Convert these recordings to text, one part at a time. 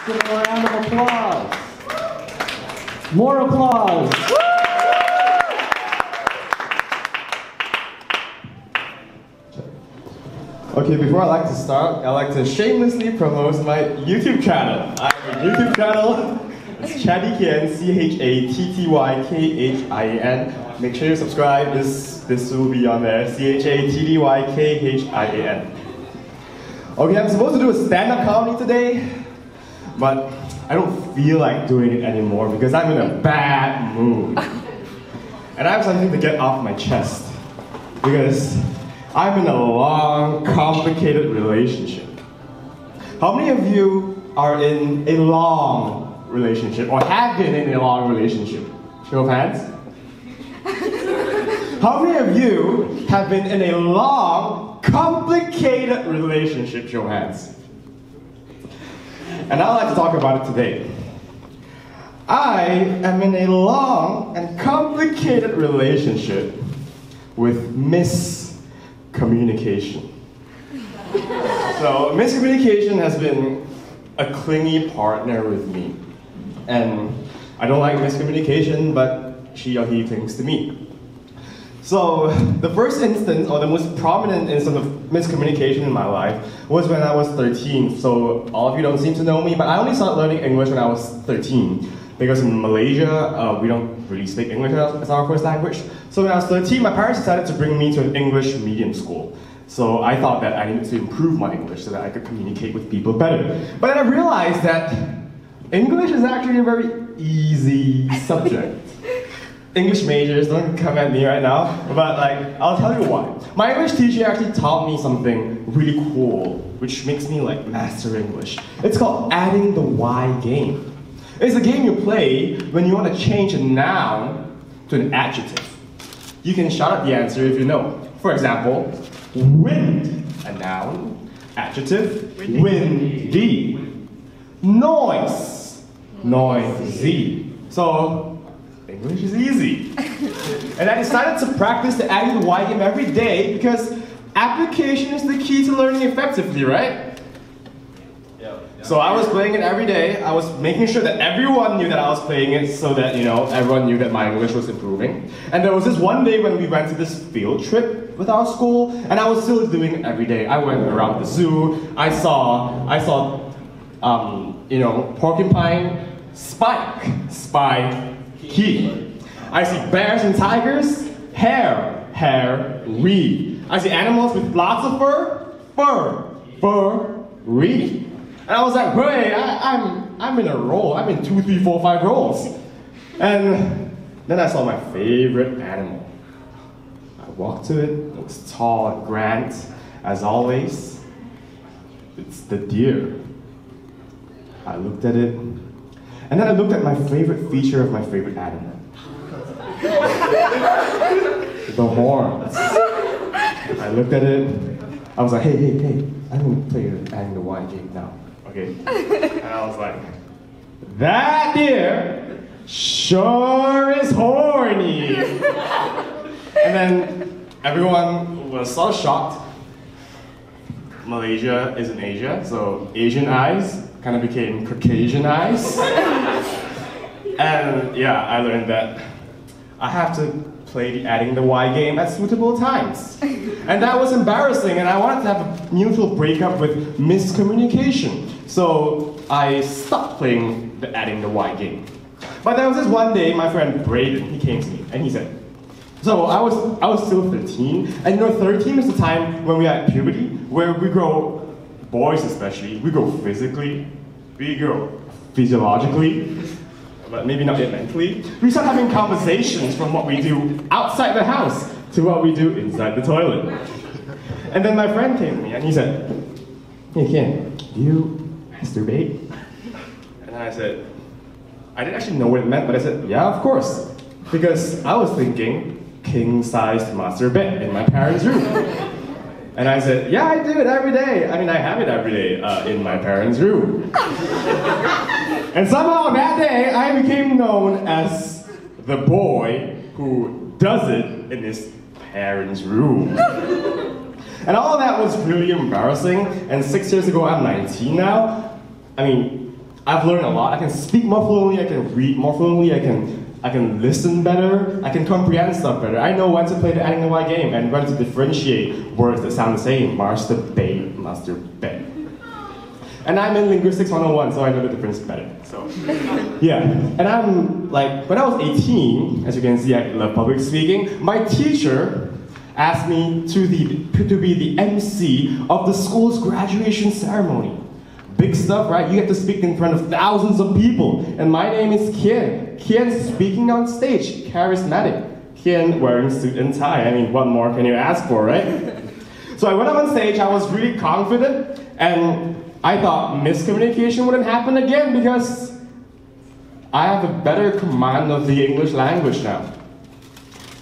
Give them a round of applause. More applause. Okay, before I like to start, I like to shamelessly promote my YouTube channel. I have a YouTube channel. It's Chatty Kian, ChattyKyan. Make sure you subscribe. This will be on there. ChattyKyan. Okay, I'm supposed to do a stand-up comedy today, but I don't feel like doing it anymore because I'm in a bad mood. And I have something to get off my chest because I'm in a long, complicated relationship. How many of you are in a long relationship or have been in a long relationship? Show of hands. How many of you have been in a long, complicated relationship? Show of hands. And I'd like to talk about it today. I am in a long and complicated relationship with miscommunication. So, miscommunication has been a clingy partner with me. And I don't like miscommunication, but she or he clings to me. So, the first instance, or the most prominent instance of miscommunication in my life was when I was 13. So, all of you don't seem to know me, but I only started learning English when I was 13. Because in Malaysia, we don't really speak English as our first language. So when I was 13, my parents decided to bring me to an English medium school. So I thought that I needed to improve my English so that I could communicate with people better. But then I realized that English is actually a very easy subject. English majors, don't come at me right now, but I'll tell you why. My English teacher actually taught me something really cool, which makes me master English. It's called adding the Y game. It's a game you play when you want to change a noun to an adjective. You can shout out the answer if you know. For example, wind, a noun, adjective, windy. Noise, noisy. So, English is easy. And I decided to practice the adding the Y game every day because application is the key to learning effectively, right? So I was playing it every day. I was making sure that everyone knew that I was playing it so that, everyone knew that my English was improving. And there was this one day when we went to this field trip with our school, and I was still doing it every day. I went around the zoo. I saw porcupine, spiky. I see bears and tigers, hairy. I see animals with lots of furry. And I was like, hey, I'm in a roll. I'm in 2, 3, 4, 5 rolls. And then I saw my favorite animal. I walked to it. It was tall and grand, as always. It's the deer. I looked at it. And then I looked at my favorite feature of my favorite animal. The horns. I looked at it. I was like, hey, I'm going to play adding the Y game now. Okay. And I was like, that deer sure is horny. And then everyone was so shocked. Malaysia is in Asia, so Asian eyes kind of became Caucasian eyes. And yeah, I learned that I have to play the adding the Y game at suitable times. And that was embarrassing, and I wanted to have a mutual breakup with miscommunication. So I stopped playing the adding the Y game. But there was this one day, my friend Braden, he came to me, and he said, so I was still 13, and 13 is the time when we are at puberty, where we grow, boys especially, we grow physically, we grow physiologically, but maybe not yet mentally. We start having conversations from what we do outside the house to what we do inside the toilet. And then my friend came to me and he said, hey Ken, do you masturbate? And then I said, I didn't actually know what it meant, but I said, yeah, of course. Because I was thinking king-sized master bed in my parents' room. And I said, yeah, I do it every day. I mean, I have it every day in my parents' room. And somehow that day, I became known as the boy who does it in his parents' room. And all of that was really embarrassing. And 6 years ago, I'm 19 now. I mean, I've learned a lot. I can speak more fluently, I can read more fluently, I can listen better, I can comprehend stuff better. I know when to play the NY game and when to differentiate words that sound the same. Masturbate, masturbate. And I'm in Linguistics 101, so I know the difference better. So, yeah. And I'm like, when I was 18, as you can see, I love public speaking. My teacher asked me to be the MC of the school's graduation ceremony. Big stuff, right? You have to speak in front of thousands of people. And my name is Kian. Kian's speaking on stage, charismatic. Kian wearing suit and tie. I mean, what more can you ask for, right? So I went up on stage, I was really confident, and I thought miscommunication wouldn't happen again because I have a better command of the English language now.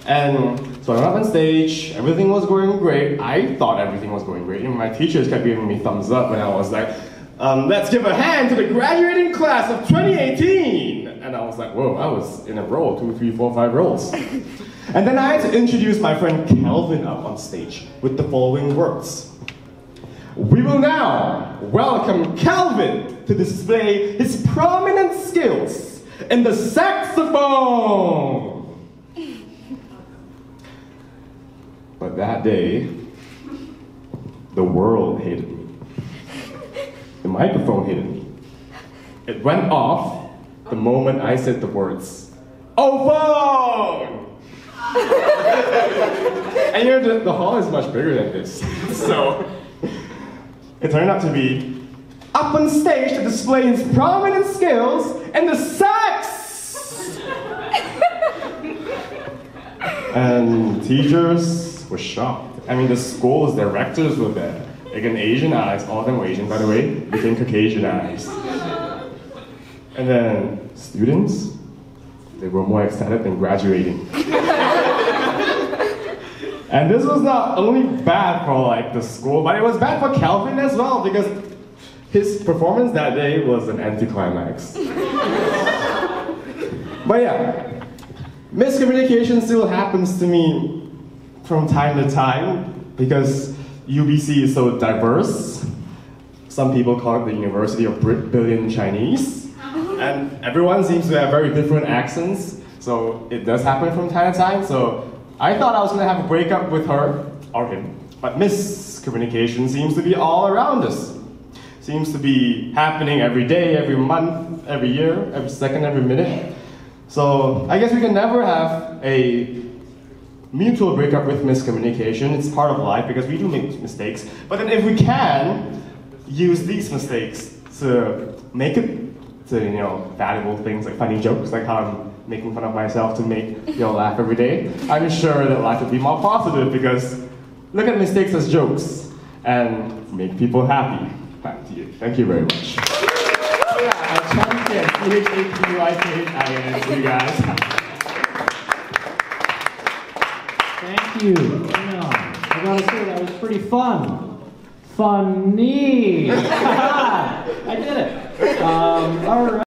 And so I went up on stage, everything was going great. I thought everything was going great, and my teachers kept giving me thumbs up, and I was like, let's give a hand to the graduating class of 2018! And I was like, whoa, I was in a row, 2, 3, 4, 5 rows. And then I had to introduce my friend Kelvin up on stage with the following words. We will now welcome Kelvin to display his prominent skills in the saxophone. But that day, the world hated me. The microphone hated me. It went off the moment I said the words, "Oh, phone!" And you know, the hall is much bigger than this. So, it turned out to be up on stage to display his prominent skills in the sax! And teachers were shocked. I mean, the school's directors were there. Again, Asian eyes, all of them were Asian, by the way, became Caucasian eyes. And then students, they were more excited than graduating. And this was not only bad for like the school, but it was bad for Kelvin as well because his performance that day was an anticlimax. But yeah, miscommunication still happens to me from time to time because UBC is so diverse. Some people call it the University of Billion Chinese. And everyone seems to have very different accents, so it does happen from time to time. So I thought I was going to have a breakup with her, or him, but miscommunication seems to be all around us. Seems to be happening every day, every month, every year, every second, every minute. So I guess we can never have a mutual breakup with miscommunication. It's part of life because we do make mistakes. But then if we can use these mistakes to make it to, you know, valuable things like funny jokes, like how I'm making fun of myself to make you all laugh every day, I'm sure that life would be more positive because look at mistakes as jokes and make people happy. Back to you. Thank you very much. Yeah, a champion, CHAPYKIN, you guys. Thank you. Yeah, I gotta say, that was pretty fun. Funny. I did it. All right.